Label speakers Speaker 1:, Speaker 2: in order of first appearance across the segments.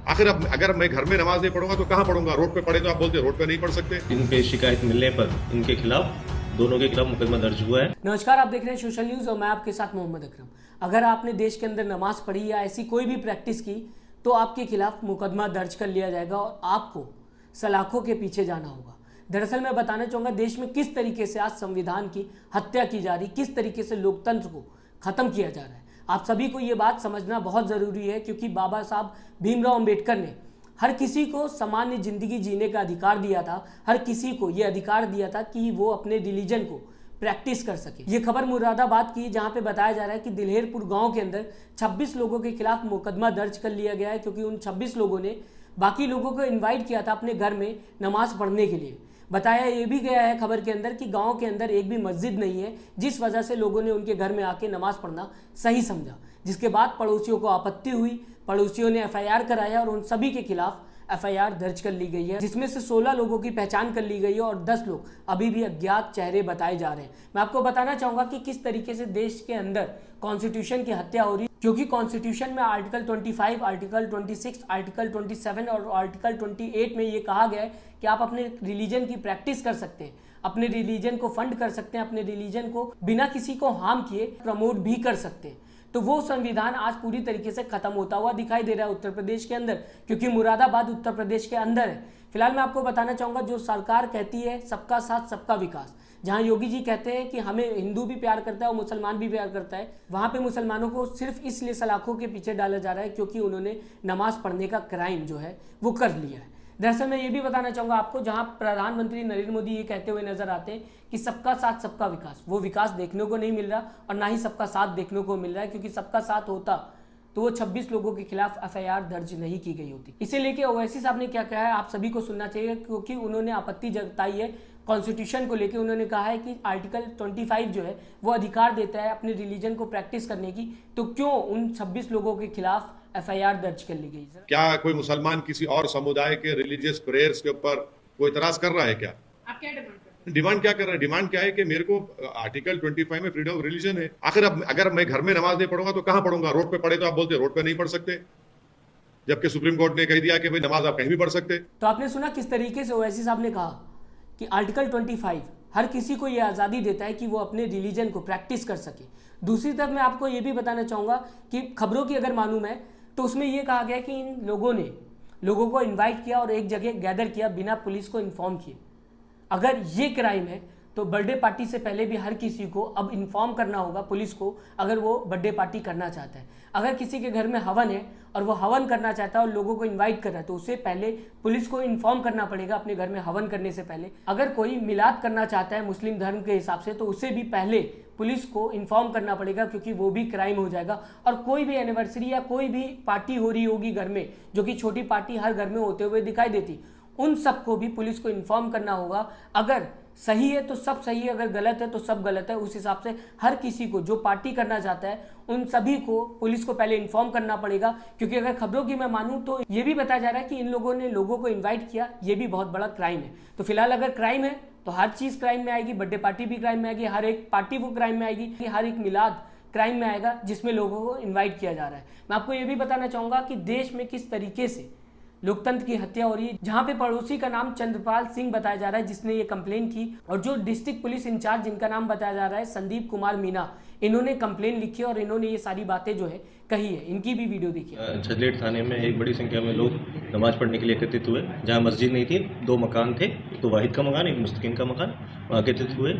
Speaker 1: आखिर अब अगर मैं घर में नमाज नहीं पढ़ूंगा तो कहाँ पढ़ूंगा? रोड पे पढ़े तो आप बोलते हैं रोड पे नहीं पढ़ सकते।
Speaker 2: इन पे शिकायत मिलने पर इनके खिलाफ दोनों के खिलाफ मुकदमा दर्ज हुआ है।
Speaker 3: नमस्कार, आप देख रहे हैं सोशल न्यूज़ और मैं आपके साथ मोहम्मद अकरम। अगर आपने देश के अंदर नमाज पढ़ी या ऐसी कोई भी प्रैक्टिस की तो आपके खिलाफ मुकदमा दर्ज कर लिया जाएगा और आपको सलाखों के पीछे जाना होगा। दरअसल मैं बताना चाहूँगा देश में किस तरीके से आज संविधान की हत्या की जा रही, किस तरीके से लोकतंत्र को ख़त्म किया जा रहा है। आप सभी को ये बात समझना बहुत ज़रूरी है क्योंकि बाबा साहब भीमराव अम्बेडकर ने हर किसी को सामान्य जिंदगी जीने का अधिकार दिया था। हर किसी को यह अधिकार दिया था कि वो अपने रिलीजन को प्रैक्टिस कर सके। ये खबर मुरादाबाद की, जहां पे बताया जा रहा है कि दिल्हेरपुर गांव के अंदर 26 लोगों के खिलाफ मुकदमा दर्ज कर लिया गया है क्योंकि उन 26 लोगों ने बाकी लोगों को इन्वाइट किया था अपने घर में नमाज पढ़ने के लिए। बताया ये भी गया है खबर के अंदर कि गांव के अंदर एक भी मस्जिद नहीं है, जिस वजह से लोगों ने उनके घर में आके नमाज पढ़ना सही समझा, जिसके बाद पड़ोसियों को आपत्ति हुई। पड़ोसियों ने एफआईआर कराया और उन सभी के खिलाफ एफआईआर दर्ज कर ली गई है, जिसमें से 16 लोगों की पहचान कर ली गई है और 10 लोग अभी भी अज्ञात चेहरे बताए जा रहे हैं। मैं आपको बताना चाहूंगा कि किस तरीके से देश के अंदर कॉन्स्टिट्यूशन की हत्या हो रही है, क्योंकि कॉन्स्टिट्यूशन में आर्टिकल 25, आर्टिकल 26, आर्टिकल 27 और आर्टिकल 28 में ये कहा गया है कि आप अपने रिलीजन की प्रैक्टिस कर सकते हैं, अपने रिलीजन को फंड कर सकते हैं, अपने रिलीजन को बिना किसी को हार्म किए प्रमोट भी कर सकते हैं। तो वो संविधान आज पूरी तरीके से खत्म होता हुआ दिखाई दे रहा है उत्तर प्रदेश के अंदर, क्योंकि मुरादाबाद उत्तर प्रदेश के अंदर है। फिलहाल मैं आपको बताना चाहूंगा जो सरकार कहती है सबका साथ सबका विकास, जहां योगी जी कहते हैं कि हमें हिंदू भी प्यार करता है और मुसलमान भी प्यार करता है, वहां पे मुसलमानों को सिर्फ इसलिए सलाखों के पीछे डाला जा रहा है क्योंकि उन्होंने नमाज पढ़ने का क्राइम जो है वो कर लिया है। दरअसल मैं ये भी बताना चाहूंगा आपको, जहां प्रधानमंत्री नरेंद्र मोदी ये कहते हुए नजर आते हैं कि सबका साथ सबका विकास, वो विकास देखने को नहीं मिल रहा और ना ही सबका साथ देखने को मिल रहा है, क्योंकि सबका साथ होता तो वो 26 लोगों के खिलाफ एफआईआर दर्ज नहीं की गई होती। इसे लेके ओवैसी साहब ने क्या कहा है आप सभी को सुनना चाहिए, क्योंकि उन्होंने आपत्ति जताई है कॉन्स्टिट्यूशन को लेकर। उन्होंने कहा है कि आर्टिकल 25 जो है वो अधिकार देता है अपने रिलीजन को प्रैक्टिस करने की, तो क्यों उन 26 लोगों के खिलाफ एफआईआर दर्ज कर ली गई? सर,
Speaker 1: क्या कोई मुसलमान किसी और समुदाय के रिलीजियस प्रेयर्स के ऊपर कोई इतराज कर रहा है क्या?
Speaker 4: आप क्या डिमांड करते हैं?
Speaker 1: डिमांड क्या कर रहे हैं? डिमांड क्या है कि मेरे को आर्टिकल 25 में फ्रीडम ऑफ रिलीजन है। आखिर अब अगर मैं घर में नमाज नहीं पढ़ूंगा तो कहाँ पढ़ूंगा? रोड पे पढ़े तो आप बोलते हैं रोड पे नहीं पढ़ सकते, जबकि सुप्रीम कोर्ट ने कह दिया कि भाई नमाज आप कहीं भी पढ़ सकते।
Speaker 3: तो आपने सुना किस तरीके से ओवैसी साहब ने कहा कि आर्टिकल 25 हर किसी को यह आज़ादी देता है कि वो अपने रिलीजन को प्रैक्टिस कर सके। दूसरी तरफ मैं आपको ये भी बताना चाहूँगा कि खबरों की अगर मालूम है तो उसमें यह कहा गया कि इन लोगों ने लोगों को इनवाइट किया और एक जगह गैदर किया बिना पुलिस को इन्फॉर्म किए। अगर ये क्राइम है तो बर्थडे पार्टी से पहले भी हर किसी को अब इन्फॉर्म करना होगा पुलिस को, अगर वो बर्थडे पार्टी करना चाहता है। अगर किसी के घर में हवन है और वो हवन करना चाहता है और लोगों को इनवाइट कर रहा है तो उससे पहले पुलिस को इन्फॉर्म करना पड़ेगा अपने घर में हवन करने से पहले। अगर कोई मिलाद करना चाहता है मुस्लिम धर्म के हिसाब से तो उसे भी पहले पुलिस को इन्फॉर्म करना पड़ेगा, क्योंकि वो भी क्राइम हो जाएगा। और कोई भी एनिवर्सरी या कोई भी पार्टी हो रही होगी घर में, जो कि छोटी पार्टी हर घर में होते हुए दिखाई देती, उन सबको भी पुलिस को इन्फॉर्म करना होगा। अगर सही है तो सब सही है, अगर गलत है तो सब गलत है। उस हिसाब से हर किसी को जो पार्टी करना चाहता है उन सभी को पुलिस को पहले इन्फॉर्म करना पड़ेगा, क्योंकि अगर खबरों की मैं मानूं तो ये भी बताया जा रहा है कि इन लोगों ने लोगों को इन्वाइट किया, ये भी बहुत बड़ा क्राइम है। तो फिलहाल अगर क्राइम है तो हर चीज़ क्राइम में आएगी, बर्थडे पार्टी भी क्राइम में आएगी, हर एक पार्टी वो क्राइम में आएगी, हर एक मिलाद क्राइम में आएगा जिसमें लोगों को इन्वाइट किया जा रहा है। मैं आपको ये भी बताना चाहूँगा कि देश में किस तरीके से लोकतंत्र की हत्या हो रही है, जहां पे पड़ोसी का नाम चंद्रपाल सिंह बताया जा रहा है जिसने ये कंप्लेन की, और जो डिस्ट्रिक्ट पुलिस इंचार्ज जिनका नाम बताया जा रहा है संदीप कुमार मीना, इन्होंने कंप्लेन लिखी और इन्होंने ये सारी बातें जो है कही है। इनकी भी वीडियो देखिए।
Speaker 2: झज्जर थाने में एक बड़ी संख्या में लोग नमाज पढ़ने के लिए एकत्रित हुए, जहां मस्जिद नहीं थी, 2 मकान थे, एक तो वाहिद का मकान, एक मुस्तकिन का मकान, वहाँ एकत्रित हुए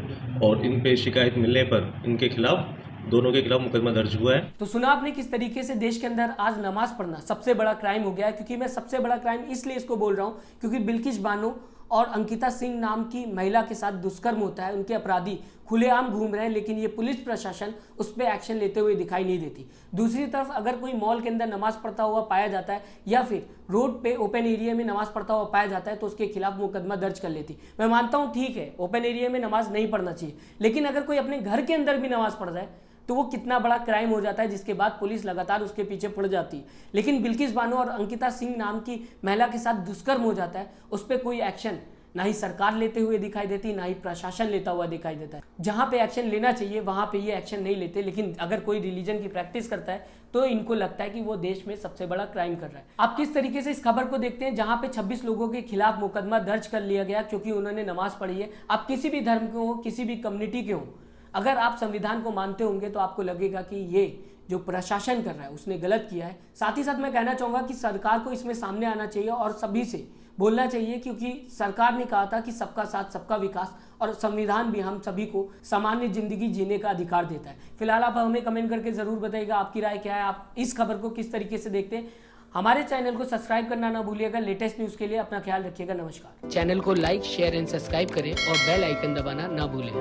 Speaker 2: और इन पे शिकायत मिलने पर इनके खिलाफ दोनों के खिलाफ मुकदमा दर्ज हुआ है।
Speaker 3: तो सुना आपने किस तरीके से देश के अंदर आज नमाज पढ़ना सबसे बड़ा क्राइम हो गया है। क्योंकि मैं सबसे बड़ा क्राइम इसलिए इसको बोल रहा हूँ क्योंकि बिल्किस बानो और अंकिता सिंह नाम की महिला के साथ दुष्कर्म होता है, उनके अपराधी खुलेआम घूम रहे हैं, लेकिन ये पुलिस प्रशासन उस पर एक्शन लेते हुए दिखाई नहीं देती। दूसरी तरफ अगर कोई मॉल के अंदर नमाज पढ़ता हुआ पाया जाता है या फिर रोड पे ओपन एरिया में नमाज पढ़ता हुआ पाया जाता है तो उसके खिलाफ मुकदमा दर्ज कर लेती। मैं मानता हूँ ठीक है ओपन एरिया में नमाज नहीं पढ़ना चाहिए, लेकिन अगर कोई अपने घर के अंदर भी नमाज पढ़ रहा है तो वो कितना बड़ा क्राइम हो जाता है, जिसके बाद पुलिस लगातार उसके पीछे पड़ जाती है। लेकिन बिल्किस बानो और अंकिता सिंह नाम की महिला के साथ दुष्कर्म हो जाता है, उस पर कोई एक्शन ना ही सरकार लेते हुए दिखाई देती, ना ही प्रशासन लेता हुआ दिखाई देता है। जहां पे एक्शन लेना चाहिए वहां पे ये एक्शन नहीं लेते, लेकिन अगर कोई रिलीजन की प्रैक्टिस करता है तो इनको लगता है कि वो देश में सबसे बड़ा क्राइम कर रहा है। आप किस तरीके से इस खबर को देखते हैं जहां पे 26 लोगों के खिलाफ मुकदमा दर्ज कर लिया गया क्योंकि उन्होंने नमाज पढ़ी है। आप किसी भी धर्म के हो, किसी भी कम्युनिटी के हो, अगर आप संविधान को मानते होंगे तो आपको लगेगा कि ये जो प्रशासन कर रहा है उसने गलत किया है। साथ ही साथ मैं कहना चाहूँगा कि सरकार को इसमें सामने आना चाहिए और सभी से बोलना चाहिए, क्योंकि सरकार ने कहा था कि सबका साथ सबका विकास, और संविधान भी हम सभी को सामान्य जिंदगी जीने का अधिकार देता है। फिलहाल आप हमें कमेंट करके ज़रूर बताइएगा आपकी राय क्या है, आप इस खबर को किस तरीके से देखते हैं। हमारे चैनल को सब्सक्राइब करना ना भूलिएगा। लेटेस्ट न्यूज़ के लिए अपना ख्याल रखिएगा। नमस्कार। चैनल को लाइक, शेयर एंड सब्सक्राइब करें और बेल आइकन दबाना ना भूलें।